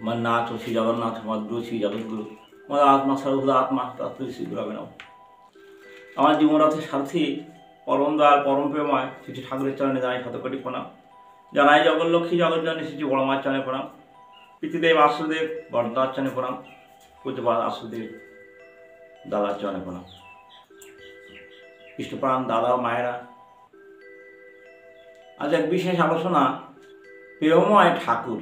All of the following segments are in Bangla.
আমার নাথ শ্রী জগন্নাথ, আমার গুরু শ্রী জগৎগুরু, আমার আত্মা সর্বদা আত্মা তত্ত্ব শ্রী গুরবে নমঃ। আমার জীবনরথের সারথি পরম দয়াল পরম প্রেময় শ্রী ঠাকুরের চরণে জানাই শতকোটি প্রণাম। জানাই জগৎলক্ষ্মী জগজ্জননী শ্রী বড়মার চরণে প্রণাম। পিতৃদেব আশুদেব বরদার চরণে প্রণাম। পূজ্যপাদ আশুদেব দাদার চরণে প্রণাম। ইষ্টপ্রাণ দাদা মায়েরা, আজ এক বিশেষ আলোচনা প্রেমময় ঠাকুর।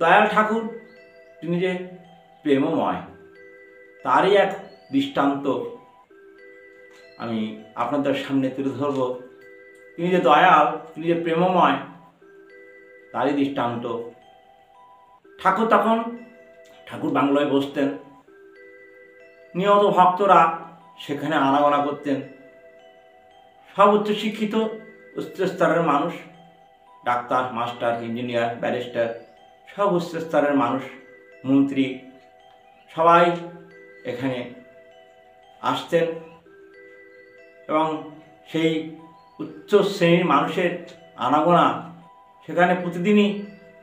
দয়াল ঠাকুর তিনি যে প্রেমময় তারই এক দৃষ্টান্ত আমি আপনাদের সামনে তুলে ধরব। তিনি যে দয়াল, তিনি যে প্রেমময় তারই দৃষ্টান্ত। ঠাকুর বাংলায় বসতেন, নিয়ত ভক্তরা সেখানে আনাগোনা করতেন। সব উচ্চশিক্ষিত উচ্চ স্তরের মানুষ, ডাক্তার, মাস্টার, ইঞ্জিনিয়ার, ব্যারিস্টার, সব উচ্চ স্তরের মানুষ, মন্ত্রী, সবাই এখানে আসতেন এবং সেই উচ্চ শ্রেণীর মানুষের আনাগোনা সেখানে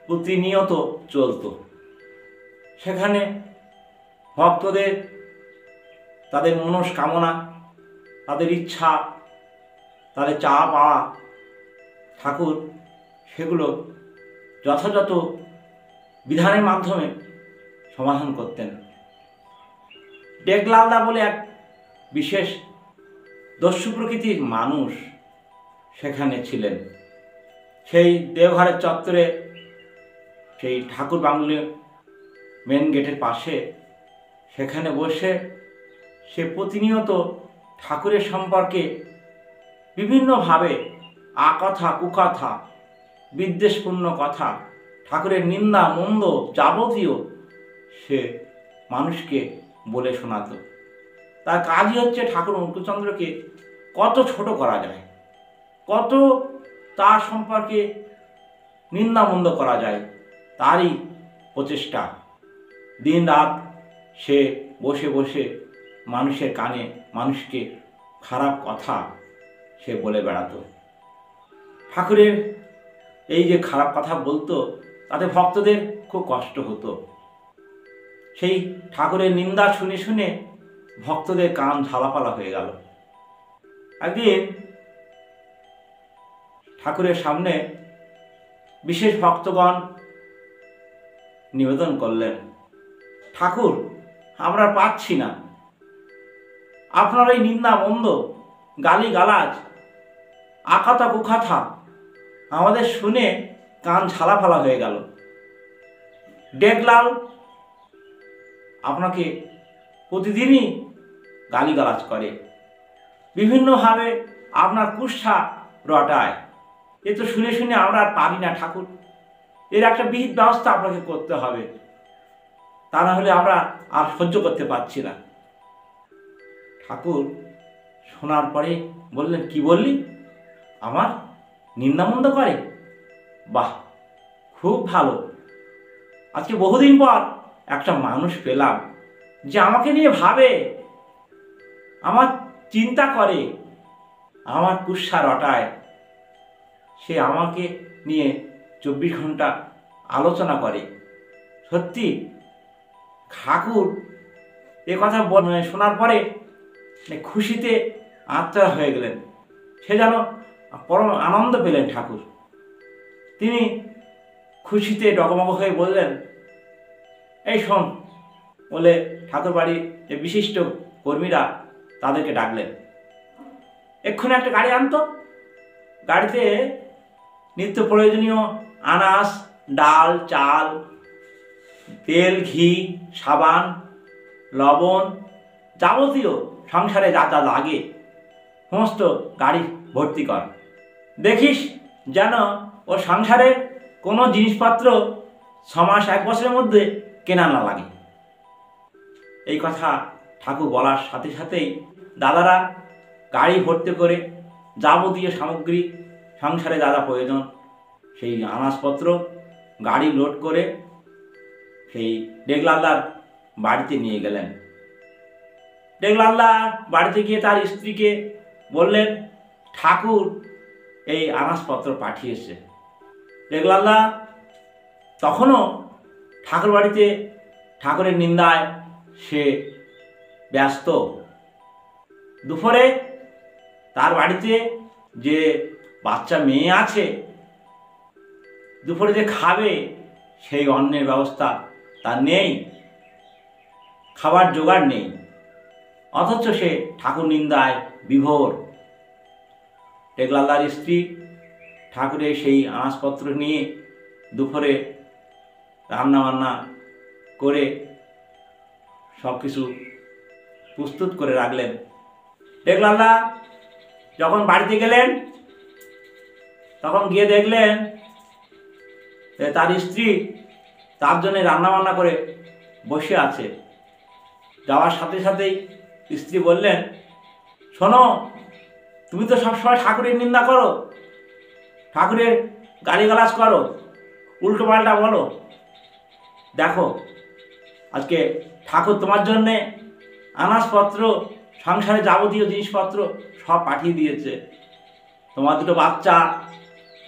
প্রতিনিয়ত চলত। সেখানে ভক্তদের তাদের মনস্কামনা, তাদের ইচ্ছা, তাদের চাওয়া পাওয়া ঠাকুর সেগুলো যথাযথ বিধানের মাধ্যমে সমাধান করতেন। ডেগলালদা বলে এক বিশেষ দস্যু প্রকৃতির মানুষ সেখানে ছিলেন। সেই দেওঘরের চত্বরে সেই ঠাকুর বাংলো মেন গেটের পাশে সেখানে বসে সে প্রতিনিয়ত ঠাকুরের সম্পর্কে বিভিন্নভাবে আকথা কুকথা, বিদ্বেষপূর্ণ কথা, ঠাকুরের নিন্দা মন্দ যাবতীয় সে মানুষকে বলে শোনাতো। তার কাজই হচ্ছে ঠাকুর অনুকূলচন্দ্রকে কত ছোট করা যায়, কত তার সম্পর্কে নিন্দামন্দ করা যায়, তারই প্রচেষ্টা। দিন রাত সে বসে বসে মানুষের কানে মানুষকে খারাপ কথা সে বলে বেড়াতো। ঠাকুরের এই যে খারাপ কথা বলতো তাতে ভক্তদের খুব কষ্ট হতো। সেই ঠাকুরের নিন্দা শুনে শুনে ভক্তদের কান ঝালাপালা হয়ে গেল। একদিন ঠাকুরের সামনে বিশেষ ভক্তগণ নিবেদন করলেন, ঠাকুর, আমরা পাচ্ছি না, আপনার এই নিন্দা মন্দ, গালি গালাজ, আকাথা কুকাথা আমাদের শুনে কান ঝালাফালা হয়ে গেল। ডেগলাল আপনাকে প্রতিদিনই গালিগালাজ করে, বিভিন্নভাবে আপনার কুৎসা রটায়। এ তো শুনে শুনে আমরা আর পারি না ঠাকুর, এর একটা বিহিত ব্যবস্থা আপনাকে করতে হবে, তা না হলে আমরা আর সহ্য করতে পারছি না। ঠাকুর শোনার পরে বললেন, কি বললি? আমার নিন্দামন্দ করে? বাহ, খুব ভালো। আজকে বহুদিন পর একটা মানুষ পেলাম যে আমাকে নিয়ে ভাবে, আমার চিন্তা করে, আমার কুৎসা রটায়, সে আমাকে নিয়ে 24 ঘন্টা আলোচনা করে। সত্যি ঠাকুর এ কথা শোনার পরে খুশিতে আত্মা হয়ে গেলেন। সে যেন পরম আনন্দ পেলেন ঠাকুর। তিনি খুশিতে ডগমগ হয়ে বললেন, এই শোন, বলে ঠাকুর বাড়ির যে বিশিষ্ট কর্মীরা তাদেরকে ডাকলেন, এক্ষুনি একটা গাড়ি আনতো, গাড়িতে নিত্য প্রয়োজনীয় আনাজ, ডাল, চাল, তেল, ঘি, সাবান, লবণ, যাবতীয় সংসারে যা যা লাগে সমস্ত গাড়ি ভর্তি কর। দেখিস যেন ও সংসারের কোনো জিনিসপত্র 6 মাস 1 বছরের মধ্যে কেনা না লাগে। এই কথা ঠাকুর বলার সাথে সাথেই দাদারা গাড়ি ভর্তি করে যাবতীয় সামগ্রী, সংসারে যা যা প্রয়োজন সেই আনাজপত্র গাড়ি লোড করে সেই ডেগলালদার বাড়িতে নিয়ে গেলেন। ডেগলালদার বাড়িতে গিয়ে তার স্ত্রীকে বললেন, ঠাকুর এই আনাজপত্র পাঠিয়েছে। ডেগলালদা তখনও ঠাকুর বাড়িতে ঠাকুরের নিন্দায় সে ব্যস্ত। দুপুরে তার বাড়িতে যে বাচ্চা মেয়ে আছে, দুপুরে যে খাবে সেই অন্নের ব্যবস্থা তার নেই, খাবার জোগাড় নেই, অথচ সে ঠাকুর নিন্দায় বিভোর। টেকলালদার স্ত্রী ঠাকুরের সেই আনাজপত্র নিয়ে দুপুরে রান্নাবান্না করে সব কিছু প্রস্তুত করে রাখলেন। টেকলালদা যখন বাড়িতে গেলেন তখন গিয়ে দেখলেন তার স্ত্রী তার জন্য রান্নাবান্না করে বসে আছে। যাওয়ার সাথে সাথেই স্ত্রী বললেন, শোনো, তুমি তো সবসময় ঠাকুরের নিন্দা করো, ঠাকুরের গালিগালাজ করো, উল্টো পাল্টা বলো। দেখো আজকে ঠাকুর তোমার জন্যে আনাজপত্র, সংসারে যাবতীয় জিনিসপত্র সব পাঠিয়ে দিয়েছে। তোমার দুটো বাচ্চা,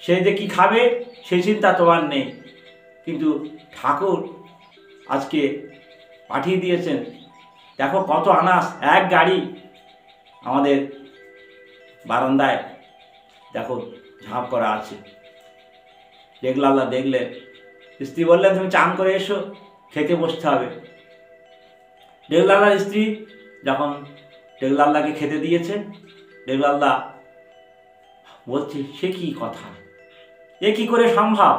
সে যে কী খাবে সেই চিন্তা তোমার নেই, কিন্তু ঠাকুর আজকে পাঠিয়ে দিয়েছেন। দেখো কত আনাজ, এক গাড়ি আমাদের বারান্দায় দেখো ঝাঁপ করা আছে। টেকলালদা দেখলেন, স্ত্রী বললেন, তুমি চান করে এসো, খেতে বসতে হবে। টেকলালদার স্ত্রী যখন টেকলালদাকে খেতে দিয়েছে, টেকলালদা বলছে, সে কি কথা, এ কি করে সম্ভব?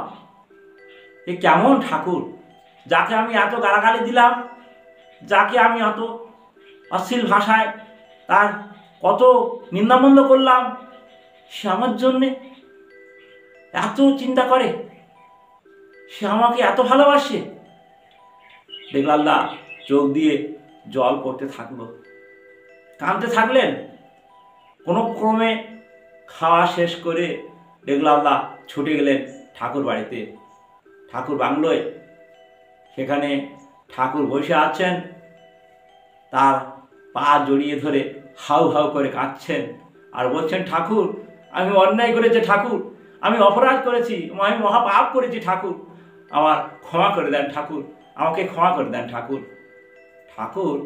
এ কেমন ঠাকুর, যাকে আমি এত গালাগালি দিলাম, যাকে আমি অত অশ্লীল ভাষায় তার কত নিন্দামন্দ করলাম, সে আমার জন্যে এত চিন্তা করে, সে আমাকে এত ভালোবাসে। টেকলালদা চোখ দিয়ে জল পড়তে থাকলো, কাঁদতে থাকলেন। কোনো ক্রমে খাওয়া শেষ করে টেকলালদা ছুটে গেলেন ঠাকুর বাড়িতে, ঠাকুর বাংলোয়। সেখানে ঠাকুর বসে আছেন, তার পা জড়িয়ে ধরে হাউ হাউ করে কাঁদছেন আর বলছেন, ঠাকুর আমি অন্যায় করেছি, ঠাকুর আমি অপরাধ করেছি, আমি মহাপাপ করেছি, ঠাকুর আমার ক্ষমা করে দেন, ঠাকুর আমাকে ক্ষমা করে দেন। ঠাকুর, ঠাকুর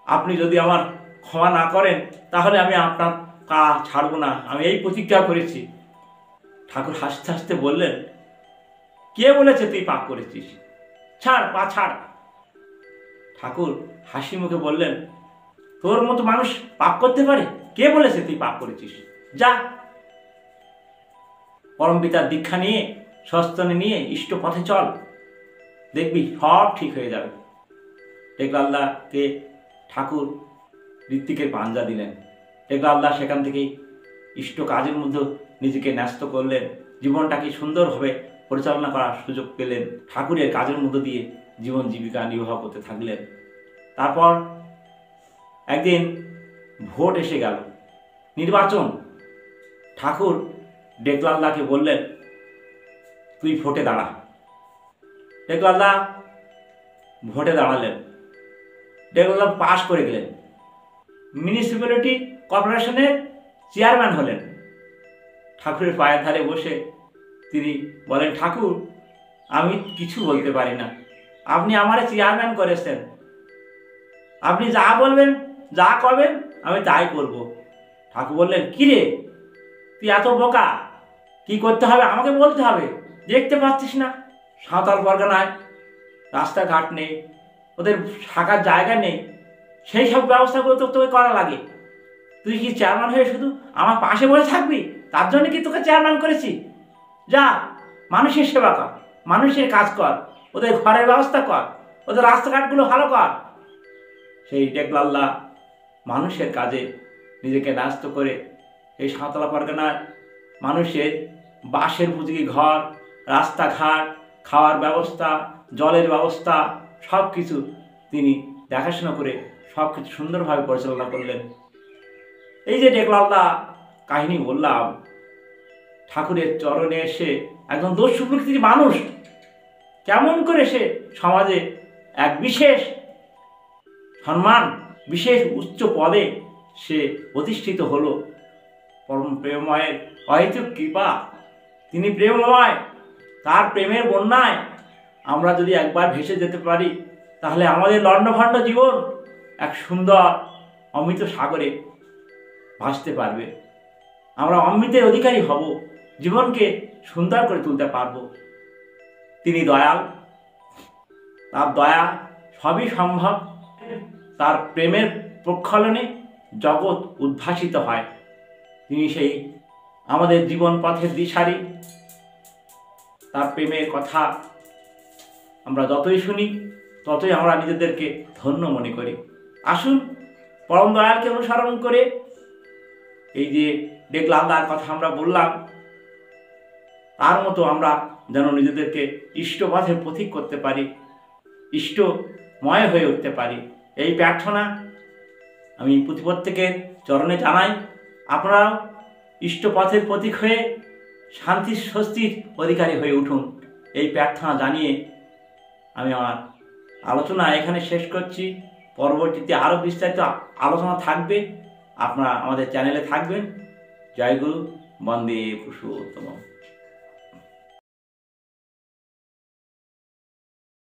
আপনি যদি আমার ক্ষমা না করেন তাহলে আমি আপনার কাজ ছাড়ব না, আমি এই প্রতিজ্ঞা করেছি। ঠাকুর হাসতে হাসতে বললেন, কে বলেছে তুই পাপ করেছিস? ছাড়, পা ছাড়। ঠাকুর হাসি মুখে বললেন, তোর মতো মানুষ পাপ করতে পারে? কে বলেছে তুই পাপ করেছিস? যা, পরম পিতার দীক্ষা নিয়ে, সস্তনে নিয়ে ইষ্ট পথে চল, দেখবি সব ঠিক হয়ে যাবে। টেকলালদাকে ঠাকুর ঋত্বিকের পাঞ্জা দিলেন। টেকলালদা সেখান থেকেই ইষ্ট কাজের মধ্যে নিজেকে ন্যস্ত করলেন, জীবনটাকে সুন্দরভাবে পরিচালনা করার সুযোগ পেলেন, ঠাকুরের কাজের মধ্য দিয়ে জীবন জীবিকা নির্বাহ করতে থাকলেন। তারপর একদিন ভোট এসে গেল, নির্বাচন। ঠাকুর টেকলালদাকে বললেন, তুই ভোটে দাঁড়া। টেকলালদা ভোটে দাঁড়ালেন, টেকলালদা পাশ করে গেলেন, মিউনিসিপ্যালিটি কর্পোরেশনের চেয়ারম্যান হলেন। ঠাকুরের পায়ের ধারে বসে তিনি বলেন, ঠাকুর আমি কিছু বলতে পারি না, আপনি আমারে চেয়ারম্যান করেছেন, আপনি যা বলবেন, যা করবেন আমি তাই করব। ঠাকুর বললেন, কি রে তুই এত বোকা, কি করতে হবে আমাকে বলতে হবে, দেখতে পাচ্ছিস না সাঁওতাল পরগনায় রাস্তাঘাট নেই, ওদের থাকার জায়গা নেই, সেই সব ব্যবস্থাগুলো তো তোকে করা লাগে। তুই কি চেয়ারম্যান হয়ে শুধু আমার পাশে বসে থাকবি? তার জন্য কি তোকে চেয়ারম্যান করেছি? যা, মানুষের সেবা কর, মানুষের কাজ কর, ওদের ঘরের ব্যবস্থা কর, ওদের রাস্তাঘাটগুলো ভালো কর। সেই টেকলালদা মানুষের কাজে নিজেকে ব্যস্ত করে এই সাঁওতাল পরগনার মানুষের বাঁশের উপযোগী ঘর, রাস্তাঘাট, খাওয়ার ব্যবস্থা, জলের ব্যবস্থা সব কিছু তিনি দেখাশোনা করে সব কিছু সুন্দরভাবে পরিচালনা করলেন। এই যে টেকলালদা কাহিনী বললাম, ঠাকুরের চরণে এসে একজন দস্যু প্রকৃতির মানুষ কেমন করে সে সমাজে এক বিশেষ সম্মান, বিশেষ উচ্চ পদে সে প্রতিষ্ঠিত হলো। পরম প্রেমময়ের অহেতুক কৃপা, তিনি প্রেমময়, তার প্রেমের বন্যায় আমরা যদি একবার ভেসে যেতে পারি তাহলে আমাদের লণ্ডভণ্ড জীবন এক সুন্দর অমৃত সাগরে ভাসতে পারবে। আমরা অমৃতের অধিকারী হব, জীবনকে সুন্দর করে তুলতে পারব। তিনি দয়াল, তার দয়া সবই সম্ভব। তার প্রেমের প্রক্ষালনে জগৎ উদ্ভাসিত হয়। তিনি সেই আমাদের জীবন পথের দিশারি। তার প্রেমের কথা আমরা যতই শুনি ততই আমরা নিজেদেরকে ধন্য মনে করি। আসুন পরম দয়ালকে অনুসরণ করে এই যে ডেকলান্দার কথা আমরা বললাম, তার মতো আমরা যেন নিজেদেরকে ইষ্টপথে পথিক করতে পারি, ইষ্টময় হয়ে উঠতে পারি, এই প্রার্থনা আমি প্রত্যেকের চরণে জানাই। আপনারাও ইষ্টপথের প্রতীক হয়ে শান্তি স্বস্তির অধিকারী হয়ে উঠুন, এই প্রার্থনা জানিয়ে আমি আমার আলোচনা এখানে শেষ করছি। পরবর্তীতে আরও বিস্তারিত আলোচনা থাকবে, আপনারা আমাদের চ্যানেলে থাকবেন। জয় গুরু, বন্দে পুরুষোত্তম।